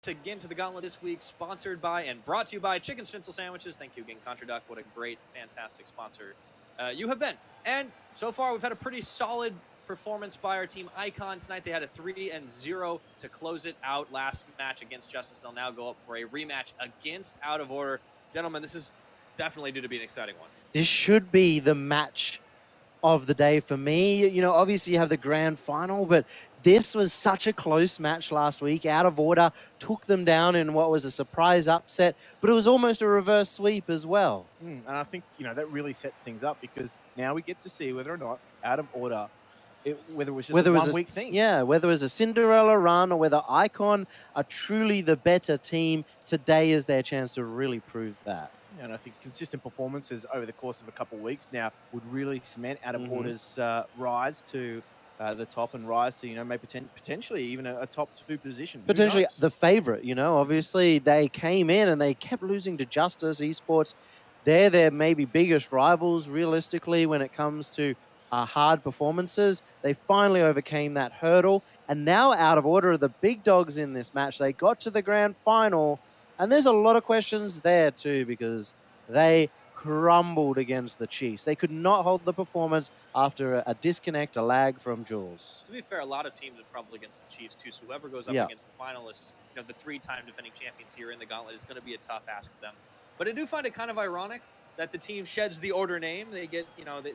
to get into the Gauntlet this week, sponsored by and brought to you by Chicken Schnitzel Sandwiches. Thank you again, Contra Duck. What a great, fantastic sponsor you have been. And so far, we've had a pretty solid performance by our team Icon tonight. They had a 3-0 to close it out last match against Justice. They'll now go up for a rematch against Out of Order. Gentlemen, this is definitely due to be an exciting one. This should be the match of the day for me. You know, obviously you have the grand final, but this was such a close match last week. Out of Order took them down in what was a surprise upset, but it was almost a reverse sweep as well. And I think, that really sets things up because now we get to see whether or not Out of Order, whether it was just a one-week thing. Yeah, whether it was a Cinderella run or whether Icon are truly the better team, today is their chance to really prove that. And I think consistent performances over the course of a couple of weeks now would really cement Out of Order's rise to the top and rise to, maybe potentially even a top 2 position. Potentially the favorite, obviously they came in and they kept losing to Justice Esports. They're their maybe biggest rivals realistically when it comes to hard performances. They finally overcame that hurdle, and now Out of Order are the big dogs in this match. They got to the grand final, and there's a lot of questions there too because they crumbled against the Chiefs. They could not hold the performance after a disconnect, a lag from Jules. To be fair, a lot of teams have crumbled against the Chiefs too, so whoever goes up against the finalists, the 3-time defending champions here in the Gauntlet, is going to be a tough ask for them. But I do find it kind of ironic that the team sheds the Order name. They get,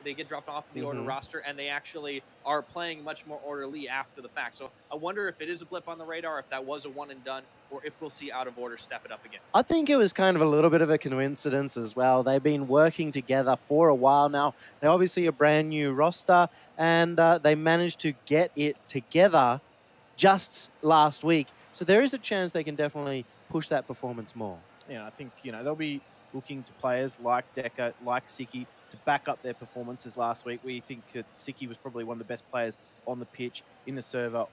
they get dropped off the Order roster, and they actually are playing much more orderly after the fact. So I wonder if it is a blip on the radar, if that was a one and done, or if we'll see Out of Order step it up again. I think it was kind of a little bit of a coincidence as well. They've been working together for a while now. They're obviously a brand new roster, and they managed to get it together just last week. So there is a chance they can definitely push that performance more. Yeah, I think, they'll be looking to players like Deca, like Siki, to back up their performances last week. We think that Siki was probably one of the best players on the pitch, in the server,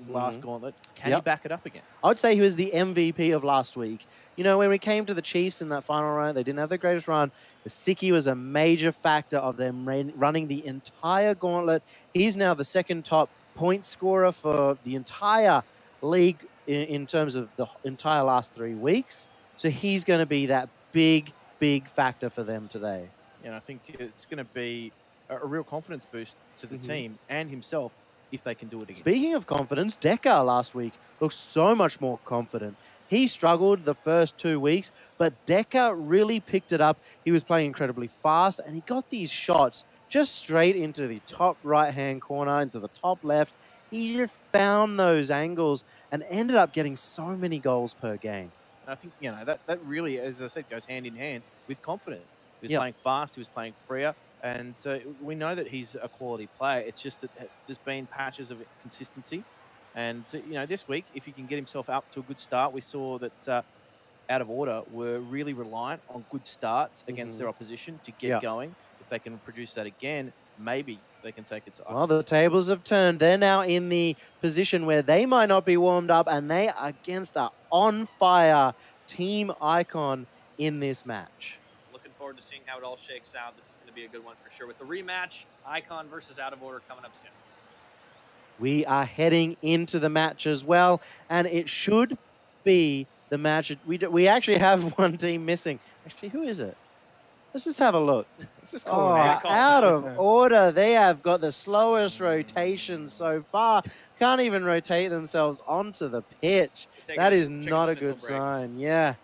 last Gauntlet. Can he back it up again? I would say he was the MVP of last week. When we came to the Chiefs in that final round, they didn't have the greatest run, but Siki was a major factor of them running the entire Gauntlet. He's now the second top point scorer for the entire league in terms of the entire last 3 weeks. So he's going to be that big factor for them today. And I think it's going to be a real confidence boost to the team and himself if they can do it again. Speaking of confidence, Deca last week looked so much more confident. He struggled the first 2 weeks, but Deca really picked it up. He was playing incredibly fast, and he got these shots just straight into the top right-hand corner, into the top left. He just found those angles and ended up getting so many goals per game. I think, that really, as I said, goes hand in hand with confidence. He was playing fast, he was playing freer, and we know that he's a quality player. It's just that there's been patches of consistency. And, this week, if he can get himself up to a good start, we saw that Out of Order were really reliant on good starts against their opposition to get going. If they can produce that again, maybe they can take it to Well, the tables have turned. They're now in the position where they might not be warmed up, and they are against a on-fire Team Icon in this match. Looking forward to seeing how it all shakes out. This is going to be a good one for sure. With the rematch, Icon versus Out of Order coming up soon. We are heading into the match as well, and it should be the match. We actually have one team missing. Actually, who is it? Let's just have a look. Let's just call it out. Out of Order. They have got the slowest rotation so far. Can't even rotate themselves onto the pitch. That is not a good sign. Yeah.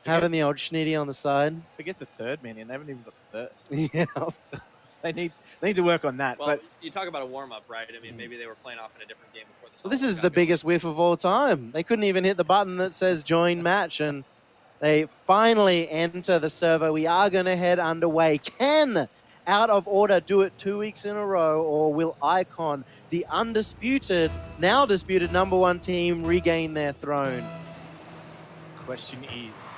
Having the old schnitty on the side. Forget the third man in. They haven't even got the first. Yeah. They need to work on that. Well, but you talk about a warm-up, right? I mean, maybe they were playing off in a different game before this. Well, this is the biggest whiff of all time. They couldn't even hit the button that says join match, and they finally enter the server. We are going to head underway. Can Out of Order do it 2 weeks in a row, or will Icon, the undisputed, now disputed #1 team, regain their throne? Question is,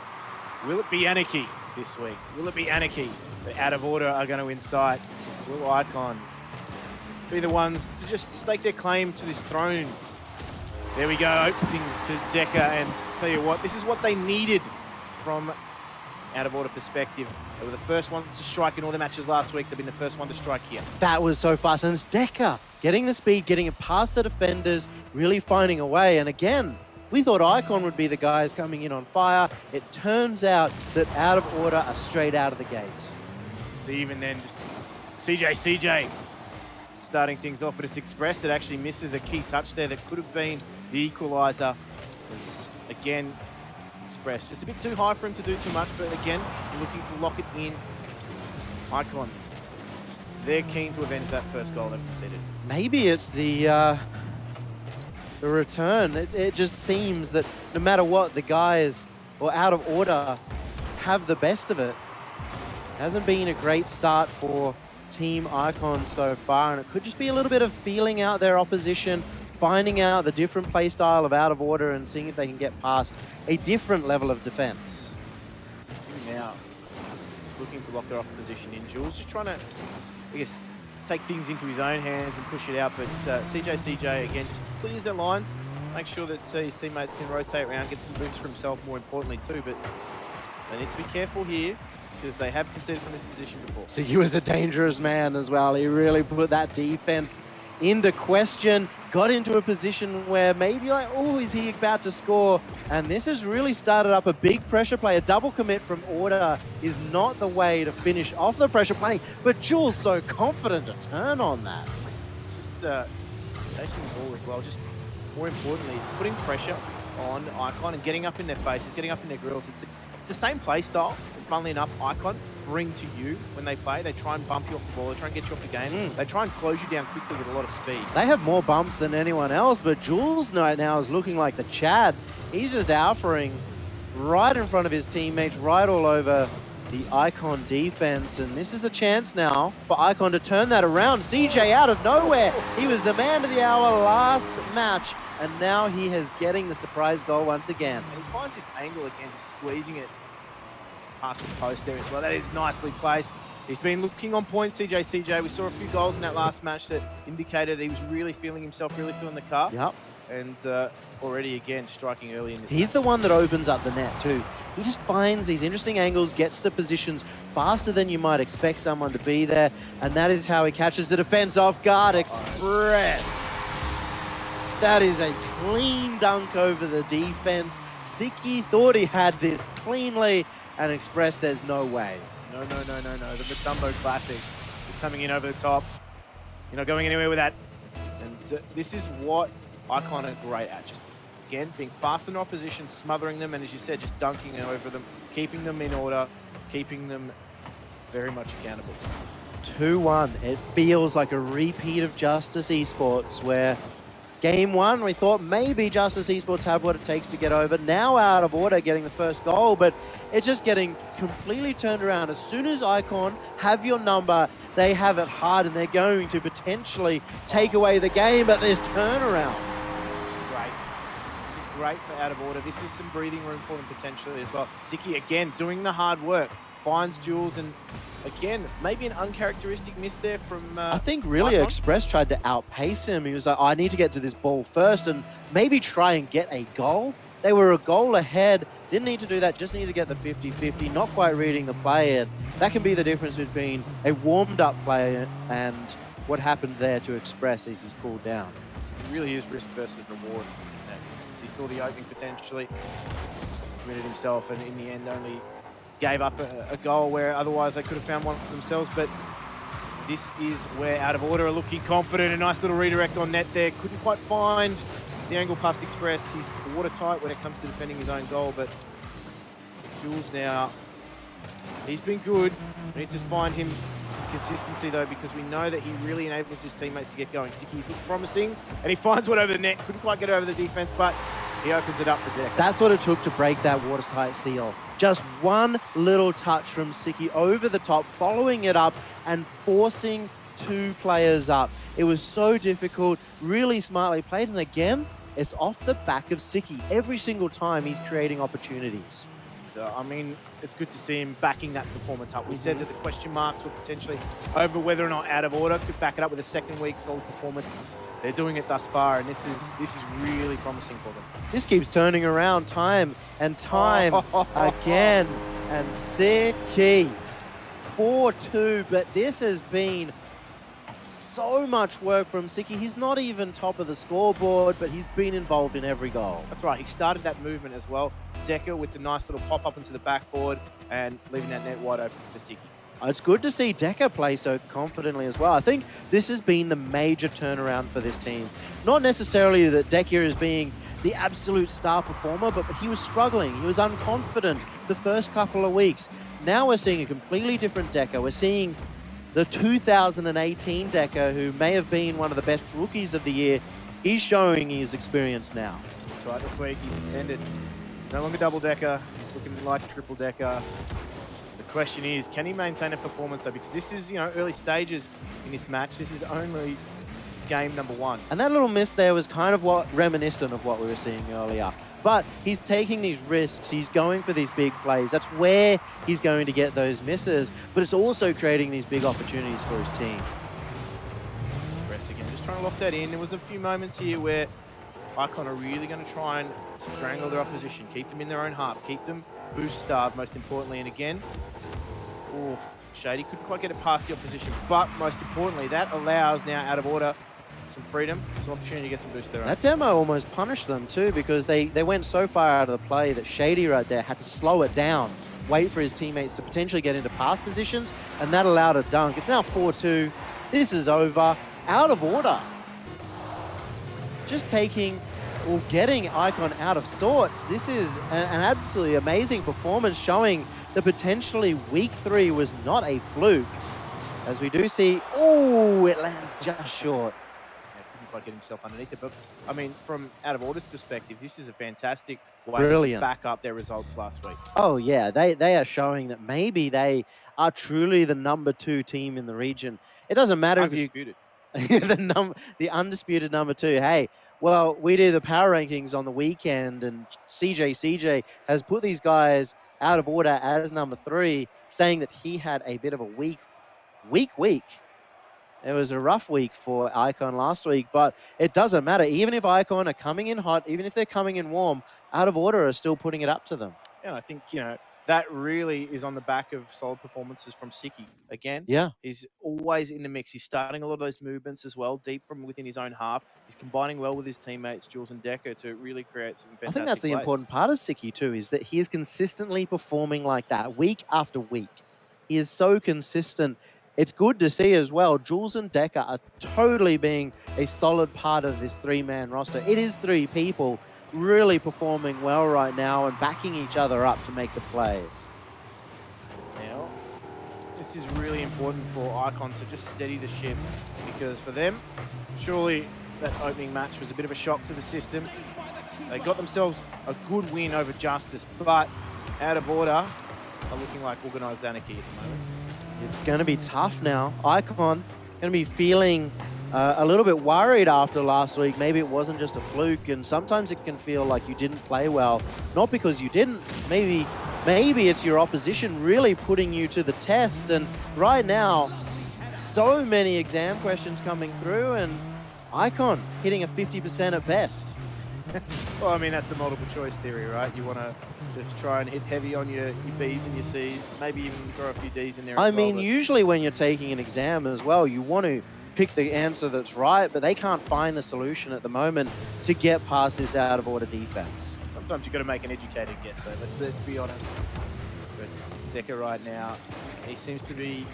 will it be anarchy this week? Will it be anarchy that Out of Order are going to incite? Will Icon be the ones to just stake their claim to this throne? There we go, opening to Deca, and tell you what, this is what they needed from Out of Order perspective. They were the first ones to strike in all the matches last week. They've been the first one to strike here. That was so fast, and it's Deca getting the speed, getting it past the defenders, really finding a way. And again, We thought Icon would be the guys coming in on fire. It turns out that Out of Order are straight out of the gate. So even then, just CJ starting things off, but it's Express that actually misses a key touch there that could have been the equaliser. Again, Express just a bit too high for him to do too much, but again, looking to lock it in. Icon, they're keen to avenge that first goal they've conceded. Maybe it's the return. It just seems that no matter what, the guys or Out of Order have the best of it. Hasn't been a great start for Team Icon so far, and it could just be a little bit of feeling out their opposition, finding out the different play style of Out of Order and seeing if they can get past a different level of defense. Now, just looking to lock their opposition in. Jules just trying to, I guess, take things into his own hands and push it out, but CJ again just clears their lines, make sure that his teammates can rotate around, get some boosts for himself more importantly too, but they need to be careful here because they have conceded from this position before. So he was a dangerous man as well. He really put that defense into question, got into a position where maybe like, oh, is he about to score? And this has really started up a big pressure play. A double commit from Order is not the way to finish off the pressure play, but Jules so confident to turn on that. It's just chasing the ball as well, just more importantly, putting pressure on Icon and getting up in their faces, getting up in their grills. It's the same play style, funnily enough, Icon bring to you when they play. They try and bump you off the ball. They try and get you off the game. They try and close you down quickly with a lot of speed. They have more bumps than anyone else, but Jules right now is looking like the Chad. He's just alphaing right in front of his teammates, right all over the Icon defense. And this is the chance now for Icon to turn that around. CJ out of nowhere. He was the man of the hour last match, and now he is getting the surprise goal once again. And he finds this angle again, just squeezing it past the post there as well. That is nicely placed. He's been looking on point, CJ. We saw a few goals in that last match that indicated that he was really feeling himself, really feeling the car. Yep. And already again striking early in this He's match. the one that opens up the net too. He just finds these interesting angles, gets to positions faster than you might expect someone to be there, and that is how he catches the defense off guard. Express. That is a clean dunk over the defense. Siki thought he had this cleanly, and Express says no way. No. The Matumbo classic is coming in over the top. You're not going anywhere with that. And this is what Icon are great at. Just, again, being fast in opposition, smothering them, and as you said, just dunking over them, keeping them in order, keeping them very much accountable. 2-1. It feels like a repeat of Justice Esports, where Game 1, we thought maybe Justice Esports have what it takes to get over. Now Out of Order getting the first goal, but it's just getting completely turned around. As soon as Icon have your number, they have it hard, and they're going to potentially take away the game, but there's turnaround. This is great. This is great for Out of Order. This is some breathing room for them potentially as well. Siki, again, doing the hard work. Finds Jules, and again, maybe an uncharacteristic miss there from I think really Icon. Express tried to outpace him. He was like, I need to get to this ball first and maybe try and get a goal. They were a goal ahead. Didn't need to do that, just need to get the 50-50, not quite reading the play. And that can be the difference between a warmed-up player and what happened there to Express as he's cooled down. It really is risk versus reward in that instance. He saw the opening potentially, committed himself, and in the end only gave up a goal where otherwise they could have found one for themselves. But this is where Out of Order are looking confident. A nice little redirect on net there. Couldn't quite find the angle past Express. He's watertight when it comes to defending his own goal. But Jules now, he's been good. We need to find him some consistency though, because we know that he really enables his teammates to get going. Siki's looked promising, and he finds one over the net. Couldn't quite get over the defense, but he opens it up for Deck. That's what it took to break that watertight seal. Just one little touch from Siki over the top, following it up and forcing two players up. It was so difficult, really smartly played, and again, it's off the back of Siki. Every single time he's creating opportunities. I mean, it's good to see him backing that performance up. We said that the question marks were potentially over whether or not Out of Order could back it up with a second week solid performance. They're doing it thus far, and this is really promising for them. This keeps turning around time and time again. And Siki, 4-2, but this has been so much work from Siki. He's not even top of the scoreboard, but he's been involved in every goal. That's right. He started that movement as well. Decker with the nice little pop up into the backboard and leaving that net wide open for Siki. It's good to see Decker play so confidently as well. I think this has been the major turnaround for this team. Not necessarily that Decker is being the absolute star performer, but he was struggling. He was unconfident the first couple of weeks. Now we're seeing a completely different Decker. We're seeing the 2018 Decker, who may have been one of the best rookies of the year. He's showing his experience now. That's right. This week he's ascended. No longer double Decker. He's looking like triple Decker. The question is, can he maintain a performance though? Because this is, early stages in this match. This is only game number 1. And that little miss there was kind of reminiscent of what we were seeing earlier. But he's taking these risks. He's going for these big plays. That's where he's going to get those misses. But it's also creating these big opportunities for his team. Express again, just trying to lock that in. There was a few moments here where Icon are really going to try and strangle their opposition, keep them in their own half, keep them boost starved, most importantly. And again, Shady couldn't quite get it past the opposition. But most importantly, that allows now out of order some freedom, some opportunity to get some boost there. That demo almost punished them too, because they went so far out of the play that Shady right there had to slow it down, wait for his teammates to potentially get into pass positions, and that allowed a dunk. It's now 4-2. This is over. Out of order. Just taking or getting Icon out of sorts. This is an absolutely amazing performance, showing that potentially week 3 was not a fluke. As we do see, it lands just short. Quite get himself underneath it, but I mean, from out of order's perspective, this is a fantastic way to back up their results last week. Oh yeah, they are showing that maybe they are truly the number 2 team in the region. It doesn't matter Undisputed. if you the undisputed number 2. Hey, well, we do the power rankings on the weekend, and CJ has put these guys out of order as number 3, saying that he had a bit of a weak week. It was a rough week for Icon last week, but it doesn't matter. Even if Icon are coming in hot, even if they're coming in warm, out of order are still putting it up to them. Yeah, I think, that really is on the back of solid performances from Siki. Again, yeah, he's always in the mix. He's starting a lot of those movements as well, deep from within his own half. He's combining well with his teammates, Jules and Decker, to really create some fantastic I think that's the plays. important part of Siki too, is that he is consistently performing like that week after week. He is so consistent. It's good to see as well, Jules and Decker are totally being a solid part of this 3-man roster. It is 3 people really performing well right now and backing each other up to make the plays. Now, this is really important for Icon to just steady the ship, because for them, surely that opening match was a bit of a shock to the system. They got themselves a good win over Justice, but out of order are looking like organised anarchy at the moment. It's going to be tough now. Icon going to be feeling a little bit worried after last week. Maybe it wasn't just a fluke, and sometimes it can feel like you didn't play well. Not because you didn't. Maybe it's your opposition really putting you to the test. And right now, so many exam questions coming through, and Icon hitting a 50% at best. Well, I mean, that's the multiple choice theory, right? You want to just try and hit heavy on your B's and your C's, maybe even throw a few D's in there I as well, mean, usually when you're taking an exam as well, you want to pick the answer that's right, but they can't find the solution at the moment to get past this out of order defense. Sometimes you've got to make an educated guess, though. Let's be honest. But Decker right now, he seems to be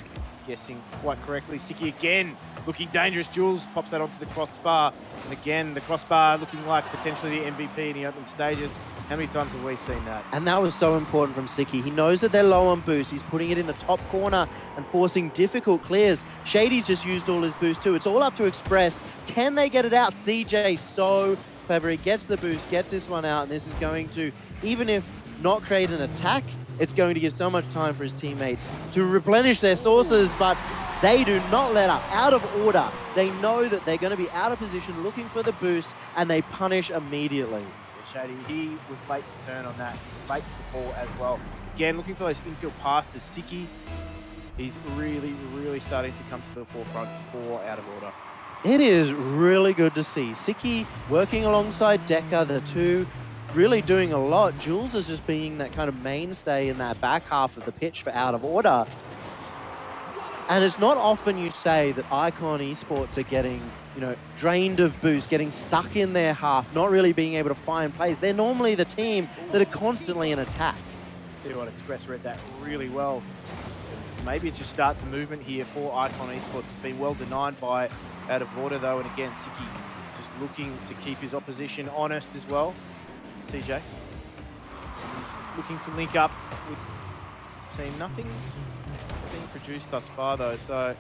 guessing quite correctly. Siki again, looking dangerous. Jules pops that onto the crossbar. And again, the crossbar looking like potentially the MVP in the opening stages. How many times have we seen that? And that was so important from Siki. He knows that they're low on boost. He's putting it in the top corner and forcing difficult clears. Shady's just used all his boost too. It's all up to Express. Can they get it out? CJ so clever. He gets the boost, gets this one out, and this is going to, even if not create an attack, it's going to give so much time for his teammates to replenish their sources, but they do not let up. Out of order. They know that they're going to be out of position looking for the boost, and they punish immediately. Shady, he was late to turn on that, late to the ball as well. Again, looking for those infield passes. Siki, he's really starting to come to the forefront for out of order. It is really good to see Siki working alongside Decker, the two really doing a lot. Jules is just being that kind of mainstay in that back half of the pitch for out of order. And it's not often you say that Icon Esports are getting, drained of boost, getting stuck in their half, not really being able to find plays. They're normally the team that are constantly in attack. Tell you what, Express read that really well. Maybe it just starts a movement here for Icon Esports. It's been well denied by Out of Order, though. And again, Siki just looking to keep his opposition honest as well. CJ. He's looking to link up with his team. Nothing being produced thus far, though. So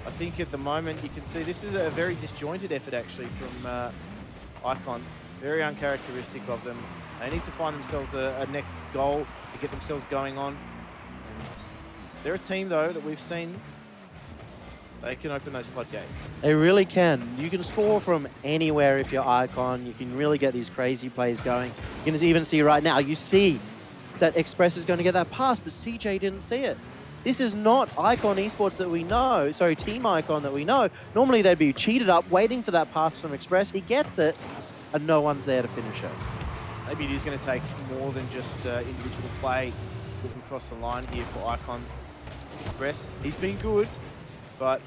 I think at the moment you can see this is a very disjointed effort, actually, from Icon. Very uncharacteristic of them. They need to find themselves a next goal to get themselves going on. And they're a team, though, that we've seen. They can open those floodgates. They really can. You can score from anywhere if you're Icon. You can really get these crazy plays going. You can even see right now, you see that Express is going to get that pass, but CJ didn't see it. This is not Icon Esports that we know, sorry, Team Icon that we know. Normally they'd be cheated up, waiting for that pass from Express. He gets it, and no one's there to finish it. Maybe it is going to take more than just individual play looking across the line here for Icon Express. He's been good, but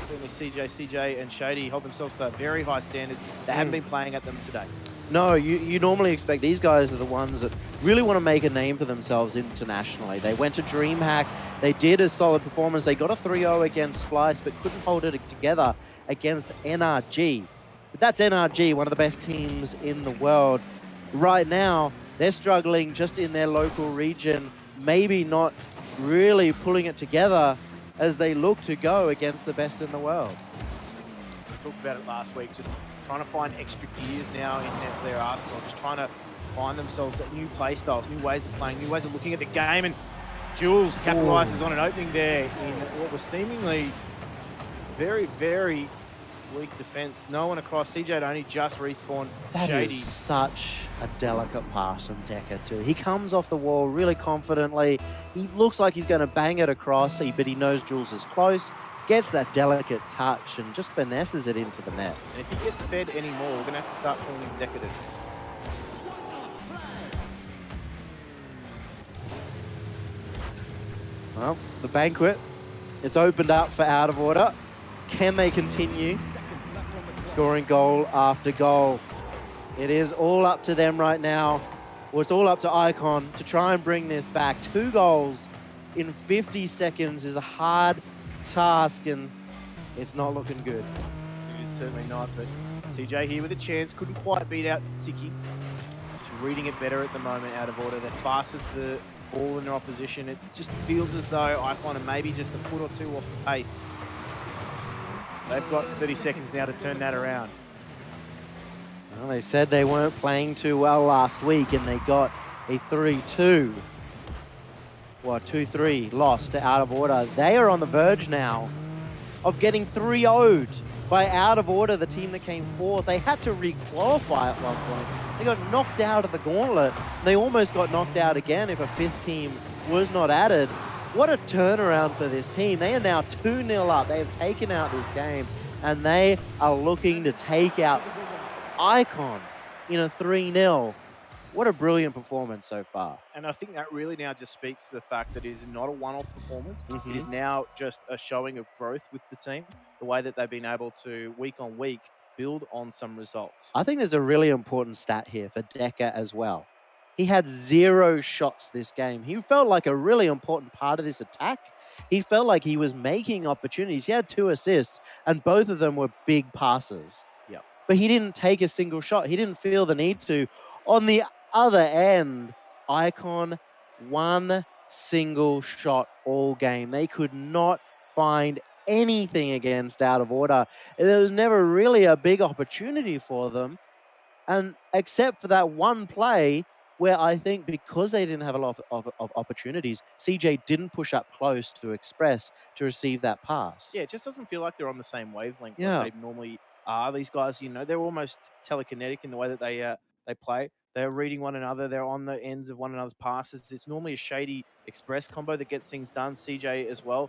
certainly CJ and Shady hold themselves to very high standards. They haven't been playing at them today. No, you normally expect these guys are the ones that really want to make a name for themselves internationally. They went to DreamHack. They did a solid performance. They got a 3-0 against Splice, but couldn't hold it together against NRG. But that's NRG, one of the best teams in the world. Right now, they're struggling just in their local region, maybe not really pulling it together as they look to go against the best in the world. We talked about it last week, just trying to find extra gears now in their arsenal, just trying to find themselves new play styles, new ways of playing, new ways of looking at the game. And Jules capitalizes on an opening there in what was seemingly very, very weak defense. No one across. CJ had only just respawned. That Shady. is such a delicate pass from Decker too. He comes off the wall really confidently. He looks like he's going to bang it across, but he knows Jules is close. Gets that delicate touch and just finesses it into the net. And if he gets fed anymore, we're going to have to start calling him decadent. Well, the banquet, it's opened up for Out of Order. Can they continue scoring goal after goal? It is all up to them right now. Well, it's all up to Icon to try and bring this back. 2 goals in 50 seconds is a hard task, and it's not looking good. It is certainly not, but TJ here with a chance. Couldn't quite beat out Siki. Just reading it better at the moment, Out of Order. They're fast as the ball in their opposition. It just feels as though Icon are maybe just a foot or two off the pace. They've got 30 seconds now to turn that around. Well, they said they weren't playing too well last week, and they got a 3-2. Well, 2-3 loss to Out of Order. They are on the verge now of getting 3-0'd by Out of Order, the team that came fourth. They had to re-qualify at one point. They got knocked out of the Gauntlet. They almost got knocked out again if a 5th team was not added. What a turnaround for this team. They are now 2-0 up. They have taken out this game, and they are looking to take out Icon in a 3-0. What a brilliant performance so far. And I think that really now just speaks to the fact that it is not a one-off performance. It is now just a showing of growth with the team, the way that they've been able to, week on week, build on some results. I think there's a really important stat here for Decker as well. He had 0 shots this game. He felt like a really important part of this attack. He felt like he was making opportunities. He had 2 assists, and both of them were big passes. Yep. But he didn't take a single shot. He didn't feel the need to. On the other end, Icon, 1 single shot all game. They could not find anything against Out of Order. There was never really a big opportunity for them. And except for that one play where I think because they didn't have a lot of opportunities, CJ didn't push up close to Express to receive that pass. Yeah, it just doesn't feel like they're on the same wavelength Yeah. like they normally are. These guys, they're almost telekinetic in the way that they play. They're reading one another. They're on the ends of one another's passes. It's normally a Shady Express combo that gets things done. CJ as well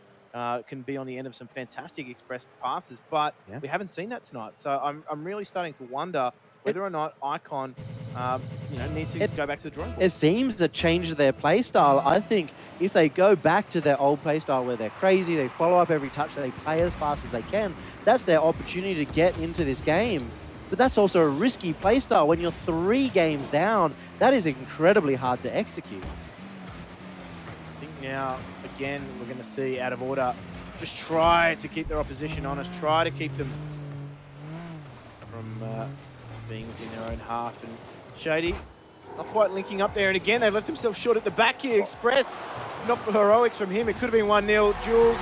can be on the end of some fantastic Express passes, but we haven't seen that tonight. So I'm really starting to wonder whether or not Icon, need to go back to the drawing board. It seems to change their play style. I think if they go back to their old play style where they're crazy, they follow up every touch, they play as fast as they can, that's their opportunity to get into this game. But that's also a risky play style. When you're 3 games down, that is incredibly hard to execute. I think now, again, we're going to see Out of Order just try to keep their opposition honest, try to keep them from being within their own half. And Shady not quite linking up there. And again, they've left themselves short at the back here. Express, not for heroics from him. It could have been 1-0. Jules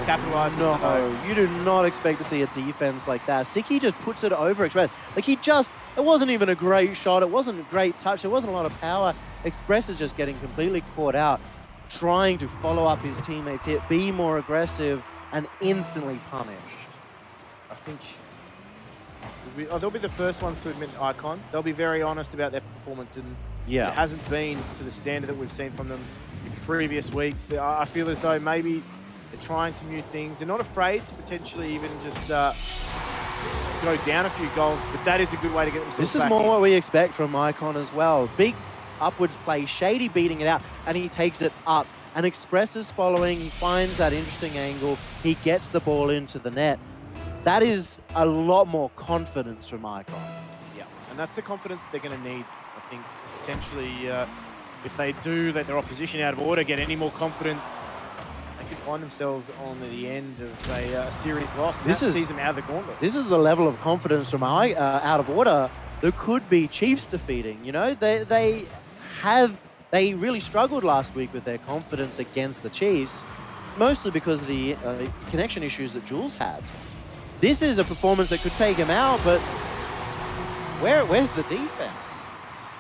capitalizes. No, you do not expect to see a defense like that. Siki just puts it over Express. Like it wasn't even a great shot. It wasn't a great touch. There wasn't a lot of power. Express is just getting completely caught out, trying to follow up his teammates' hit, be more aggressive, and instantly punished. I think they'll be the first ones to admit Icon. They'll be very honest about their performance, and it hasn't been to the standard that we've seen from them in previous weeks. I feel as though maybe they're trying some new things. They're not afraid to potentially even just go down a few goals, but that is a good way to get themselves This is more what we expect from Icon as well. Big upwards play, Shady beating it out, and he takes it up. And Express is following, he finds that interesting angle, he gets the ball into the net. That is a lot more confidence from Icon. Yeah, and that's the confidence that they're going to need. I think potentially if they do let their opposition Out of Order get any more confident, they could find themselves on the end of a series loss. This sees them out of the gauntlet. This is the level of confidence from Out of Order that could be Chiefs defeating. You know, they really struggled last week with their confidence against the Chiefs, mostly because of the connection issues that Jules had. This is a performance that could take him out, but where's the defense?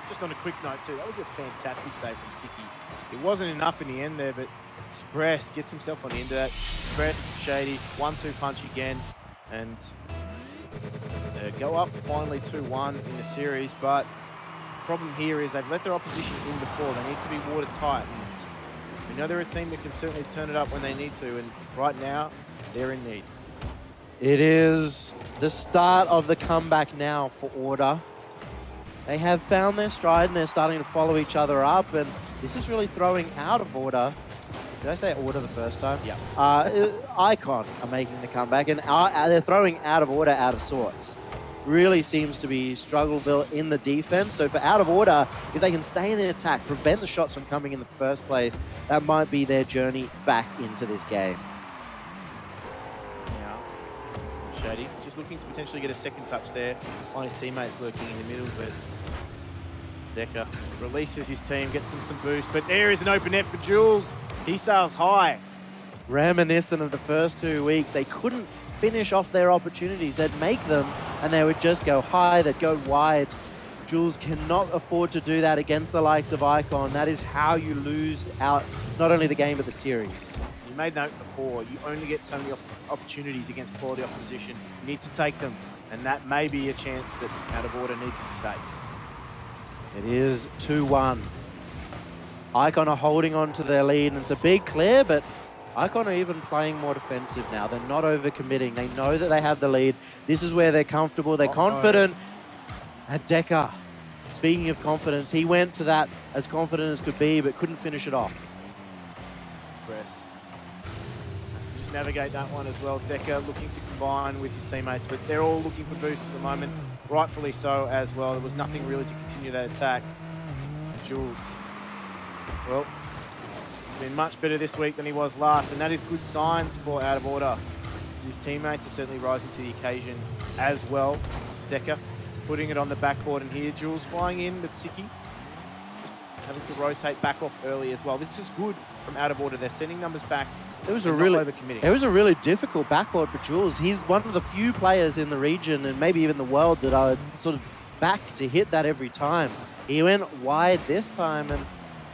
Just on a quick note too, that was a fantastic save from Siki. It wasn't enough in the end there, but Express gets himself on the end of that. Express, Shady, 1-2 punch again, and go up finally 2-1 in the series. But the problem here is they've let their opposition in before. They need to be watertight. And we know they're a team that can certainly turn it up when they need to, and right now they're in need. It is the start of the comeback now for Order. They have found their stride and they're starting to follow each other up, and this is really throwing Out of Order. Did I say Order the first time? Yeah. Icon are making the comeback, and they're throwing Out of Order out of sorts. Really seems to be struggleville in the defense. So for Out of Order, if they can stay in the attack, prevent the shots from coming in the first place, that might be their journey back into this game. Shady just looking to potentially get a second touch there on his teammates lurking in the middle, but Decker releases his team, gets them some boost, but there is an open net for Jules. He sails high. Reminiscent of the first 2 weeks, they couldn't finish off their opportunities. They'd make them and they would just go high, they'd go wide. Jules cannot afford to do that against the likes of Icon. That is how you lose out not only the game but the series. You made note before, you only get so many opportunities against quality opposition. You need to take them, and that may be a chance that Out of Order needs to take. It is 2-1. Icon are holding on to their lead, and it's a big clear, but Icon are even playing more defensive now. They're not overcommitting. They know that they have the lead. This is where they're comfortable. They're confident. And Decker, speaking of confidence, he went to that as confident as could be, but couldn't finish it off. Express has to just navigate that one as well. Decker looking to combine with his teammates, but they're all looking for boosts at the moment. Rightfully so as well. There was nothing really to continue that attack. Jules, well, he's been much better this week than he was last, and that is good signs for Out of Order, because his teammates are certainly rising to the occasion as well. Decker putting it on the backboard, and here Jules flying in, but Siki just having to rotate back off early as well. This is good from Out of Order. They're sending numbers back. It was a really difficult backboard for Jules. He's one of the few players in the region and maybe even the world that are sort of back to hit that every time. He went wide this time, and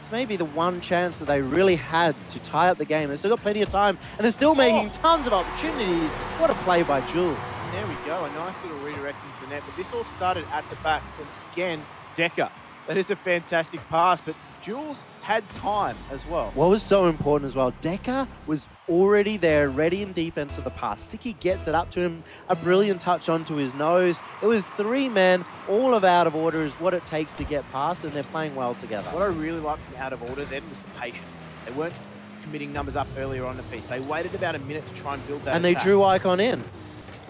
it's maybe the one chance that they really had to tie up the game. They've still got plenty of time, and they're still making tons of opportunities. What a play by Jules. There we go, a nice little redirect into the net, but this all started at the back from, again, Decker. That is a fantastic pass, but Jules had time as well. What was so important as well, Decker was already there, ready in defense of the pass. Siki gets it up to him, a brilliant touch onto his nose. It was 3 men, all of out of order is what it takes to get past, and they're playing well together. What I really liked from out of order then was the patience. They weren't committing numbers up earlier on the piece. They waited about a minute to try and build that And attack. they drew Icon in.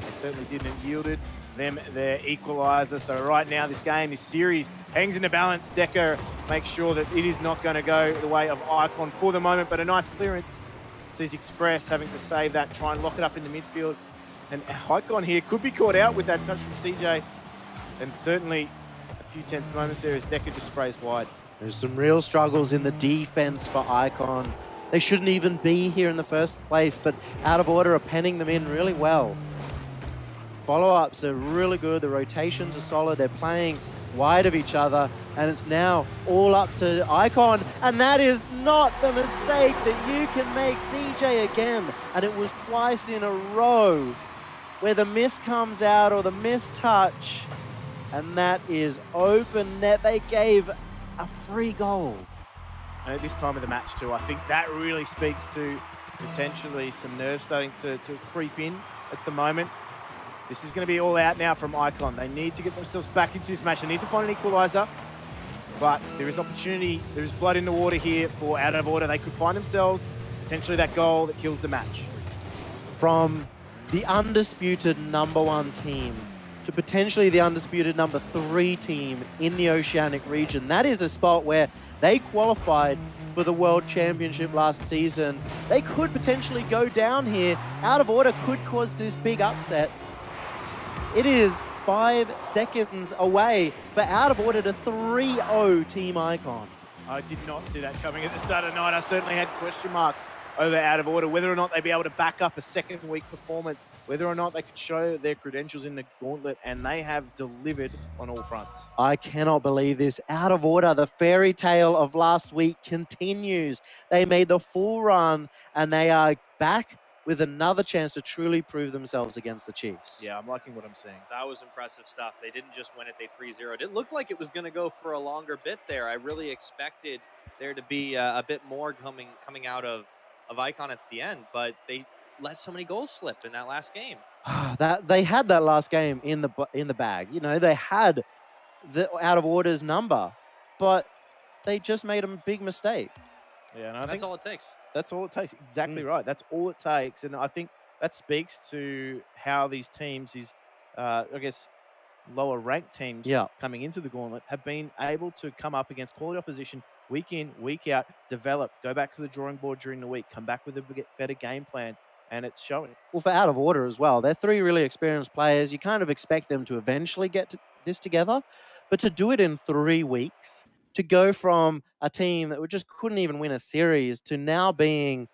They certainly didn't, and yielded them their equaliser. So right now, this game, this series, hangs in the balance. Decker makes sure that it is not going to go the way of Icon for the moment, but a nice clearance sees Express having to save that, try and lock it up in the midfield. And Icon here could be caught out with that touch from CJ. And certainly a few tense moments there as Decker just sprays wide. There's some real struggles in the defense for Icon. They shouldn't even be here in the first place, but out of order are penning them in really well. Follow-ups are really good. The rotations are solid. They're playing wide of each other, and it's now all up to Icon, and that is not the mistake that you can make, CJ again. And it was twice in a row where the miss comes out or the mistouch, and that is open net. They gave a free goal. And at this time of the match too, I think that really speaks to potentially some nerves starting to creep in at the moment. This is going to be all out now from Icon. They need to get themselves back into this match. They need to find an equaliser, but there is opportunity. There is blood in the water here for out of order. They could find themselves potentially that goal that kills the match. From the undisputed #1 team to potentially the undisputed #3 team in the Oceanic region. That is a spot where they qualified for the World Championship last season. They could potentially go down here. Out of order could cause this big upset. It is 5 seconds away for out of order to 3-0 Team Icon. I did not see that coming at the start of the night. I certainly had question marks over out of order, whether or not they'd be able to back up a second week performance, whether or not they could show their credentials in the Gauntlet, and they have delivered on all fronts. I cannot believe this. Out of order, the fairy tale of last week continues. They made the full run, and they are back with another chance to truly prove themselves against the Chiefs. Yeah, I'm liking what I'm seeing. That was impressive stuff. They didn't just win it, they 3-0'd. It looked like it was going to go for a longer bit there. I really expected there to be a bit more coming out of Icon at the end, but they let so many goals slip in that last game. That they had that last game in the bag. You know, they had the out of order's number, but they just made a big mistake. Yeah, and I That's think all it takes. that's all it takes. Exactly right. That's all it takes, and I think that speaks to how these teams, I guess, lower ranked teams coming into the Gauntlet have been able to come up against quality opposition week in, week out, develop, go back to the drawing board during the week, come back with a better game plan, and it's showing. Well, for out of order as well, they're 3 really experienced players. You kind of expect them to eventually get this together, but to do it in 3 weeks, to go from a team that just couldn't even win a series to now being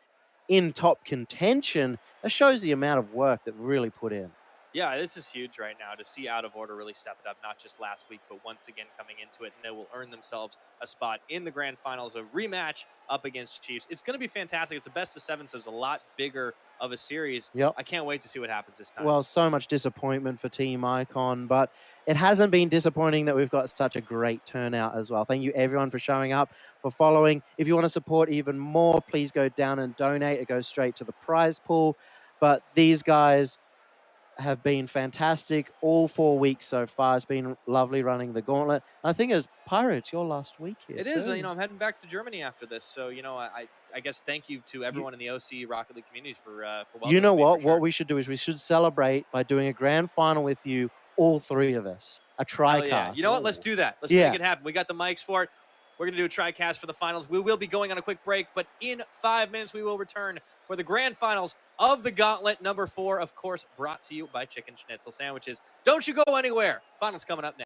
in top contention, that shows the amount of work that really put in. Yeah, this is huge right now to see out of order really step it up, not just last week, but once again coming into it, and they will earn themselves a spot in the grand finals, a rematch up against Chiefs. It's going to be fantastic. It's a best of 7, so it's a lot bigger of a series. Yep. I can't wait to see what happens this time. Well, so much disappointment for Team Icon, but it hasn't been disappointing that we've got such a great turnout as well. Thank you everyone for showing up, for following. If you want to support even more, please go down and donate. It goes straight to the prize pool. But these guys have been fantastic all 4 weeks so far. It's been lovely running the Gauntlet. I think it's Pirates, your last week here. It is. I'm heading back to Germany after this, so I guess thank you to everyone in the OC Rocket League communities for welcoming You know what? me, for sure. What we should do is we should celebrate by doing a grand final with you, all 3 of us. A tri-cast. Yeah. You know what? Let's do that. Let's make it happen. We got the mics for it. We're going to do a tri-cast for the finals. We will be going on a quick break, but in 5 minutes, we will return for the grand finals of the Gauntlet #4, of course, brought to you by Chicken Schnitzel Sandwiches. Don't you go anywhere. Finals coming up next.